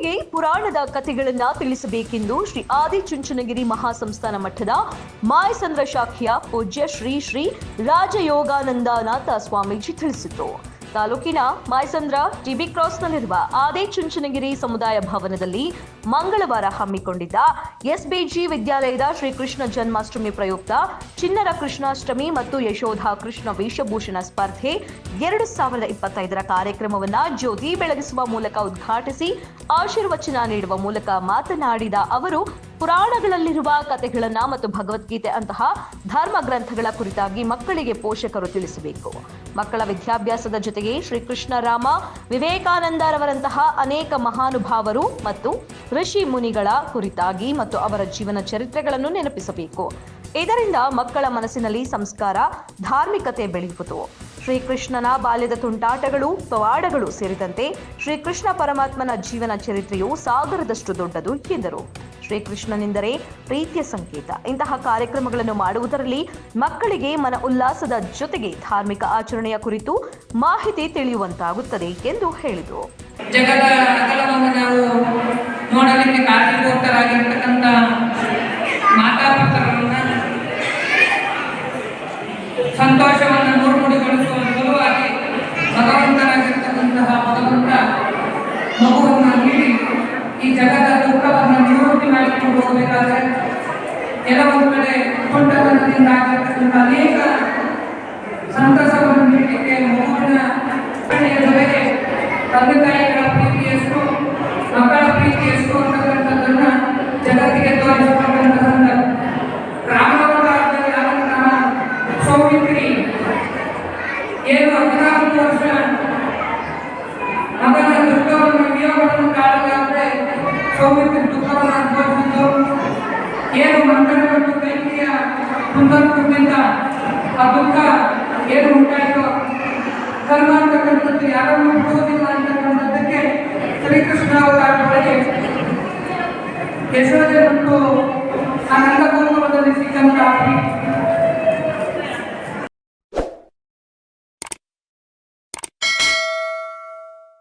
ಮಕ್ಕಳಿಗೆ ಪುರಾಣದ ಕಥೆಗಳನ್ನ ತಿಳಿಸಬೇಕೆಂದು ಶ್ರೀ ಆದಿಚುಂಚನಗಿರಿ ಮಹಾಸಂಸ್ಥಾನ ಮಠದ ಮಾಯಸಂದ್ರ ಶಾಖೆಯ ಪೂಜ್ಯ ಶ್ರೀ ಶ್ರೀ ರಾಜಯೋಗಾನಂದನಾಥ ಸ್ವಾಮೀಜಿ ತಿಳಿಸಿದರು. ತಾಲೂಕಿನ ಮಾಯಸಂದ್ರ ಟಿಬಿ ಕ್ರಾಸ್ನಲ್ಲಿರುವ ಆದಿಚುಂಚನಗಿರಿ ಸಮುದಾಯ ಭವನದಲ್ಲಿ ಮಂಗಳವಾರ ಹಮ್ಮಿಕೊಂಡಿದ್ದ ಎಸ್ಬಿಜಿ ವಿದ್ಯಾಲಯದ ಶ್ರೀಕೃಷ್ಣ ಜನ್ಮಾಷ್ಟಮಿ ಪ್ರಯುಕ್ತ ಚಿನ್ನರ ಕೃಷ್ಣಾಷ್ಟಮಿ ಮತ್ತು ಯಶೋಧ ಕೃಷ್ಣ ವೇಷಭೂಷಣ ಸ್ಪರ್ಧೆ 2025ರ ಕಾರ್ಯಕ್ರಮವನ್ನು ಜ್ಯೋತಿ ಬೆಳಗಿಸುವ ಮೂಲಕ ಉದ್ಘಾಟಿಸಿ ಆಶೀರ್ವಚನ ನೀಡುವ ಮೂಲಕ ಮಾತನಾಡಿದ ಅವರು, ಪುರಾಣಗಳಲ್ಲಿರುವ ಕಥೆಗಳನ್ನ ಮತ್ತು ಭಗವದ್ಗೀತೆ ಅಂತಹ ಧರ್ಮ ಗ್ರಂಥಗಳ ಕುರಿತಾಗಿ ಮಕ್ಕಳಿಗೆ ಪೋಷಕರು ತಿಳಿಸಬೇಕು. ಮಕ್ಕಳ ವಿದ್ಯಾಭ್ಯಾಸದ ಜೊತೆಗೆ ಶ್ರೀಕೃಷ್ಣ ರಾಮ ವಿವೇಕಾನಂದರವರಂತಹ ಅನೇಕ ಮಹಾನುಭಾವರು ಮತ್ತು ಋಷಿ ಮುನಿಗಳ ಕುರಿತಾಗಿ ಮತ್ತು ಅವರ ಜೀವನ ಚರಿತ್ರೆಗಳನ್ನು ನೆನಪಿಸಬೇಕು. ಇದರಿಂದ ಮಕ್ಕಳ ಮನಸ್ಸಿನಲ್ಲಿ ಸಂಸ್ಕಾರ, ಧಾರ್ಮಿಕತೆ ಬೆಳೆಯುವುದು. ಶ್ರೀಕೃಷ್ಣನ ಬಾಲ್ಯದ ತುಂಟಾಟಗಳು, ಪವಾಡಗಳು ಸೇರಿದಂತೆ ಶ್ರೀಕೃಷ್ಣ ಪರಮಾತ್ಮನ ಜೀವನ ಚರಿತ್ರೆಯು ಸಾಗರದಷ್ಟು ದೊಡ್ಡದು ಎಂದರು. ಶ್ರೀಕೃಷ್ಣನೆಂದರೆ ಪ್ರೀತಿಯ ಸಂಕೇತ. ಇಂತಹ ಕಾರ್ಯಕ್ರಮಗಳನ್ನು ಮಾಡುವುದರಲ್ಲಿ ಮಕ್ಕಳಿಗೆ ಮನ ಉಲ್ಲಾಸದ ಜೊತೆಗೆ ಧಾರ್ಮಿಕ ಆಚರಣೆಯ ಕುರಿತು ಮಾಹಿತಿ ತಿಳಿಯುವಂತಾಗುತ್ತದೆ ಎಂದು ಹೇಳಿದರು. ಜಗದ ಅಗಲವನ್ನು ನಾವು ನೋಡಲಿಕ್ಕೆ ಕಾರಣೀಭೂತರಾಗಿರ್ತಕ್ಕಂಥ ಮಾತಾಪಿತರನ್ನ ಸಂತೋಷವನ್ನು ನೂರ್ಮುಡಿಗೊಳಿಸುವ ಸಲುವಾಗಿ ಭಗವಂತನಾಗಿರ್ತಕ್ಕಂತಹ ಭಗವಂತ ಮಗುವನ್ನು ನೀಡಿ ಈ ಜಗದ ದುಃಖವನ್ನು ನಿವೃತ್ತಿ ಮಾಡಿಕೊಂಡು ಹೋಗಬೇಕಾದ್ರೆ ಕೆಲವೊಂದು ಕಡೆ ತುಂಟತನದಿಂದ ಆಗಿರ್ತಕ್ಕಂಥ ಅನೇಕ ಸಂತಸವನ್ನು ನೀಡಲಿಕ್ಕೆ ಮಗುವಿನ ಜೊತೆಗೆ ತಂದೆ ತಾಯಿಗಳ ಪ್ರೀತಿ ಎಷ್ಟು, ಮಕ್ಕಳ ಪ್ರೀತಿ ಎಷ್ಟು ಅಂತಕ್ಕಂಥದ್ದನ್ನ ಜಗತ್ತಿಗೆ ತೋರಿಸಿಕೊಂಡಂತ ಸಂದರ್ಭ. ರಾಮಾವತಾರದಲ್ಲಿ ಆದಂತಹ ಸೌಮಿತ್ರಿ ಏನು 14 ವರ್ಷ ಮಗನ ದುಃಖವನ್ನು ವಿಯೋಗವನ್ನು ಕಾಣಲಾದ್ರೆ ಸೌಮಿತ್ರಿ ದುಃಖವನ್ನು ಅನುಭವಿಸಿದ್ದು, ಏನು ಮಂಗನ ಮತ್ತು ಕೈಕಿಯ ಕುಂದದಿಂದ ಆ ದುಃಖ ಏನು ಉಂಟಾಯಿತು, ಕರ್ಮ ಅಂತಕ್ಕಂಥದ್ದು ಯಾರನ್ನು ಬಿಡುವುದಿಲ್ಲ ಅಂತಕ್ಕಂಥದ್ದಕ್ಕೆ ಶ್ರೀಕೃಷ್ಣ ಅವತಾರದೊಳಗೆ ಯಶೋಧೆ ಮತ್ತು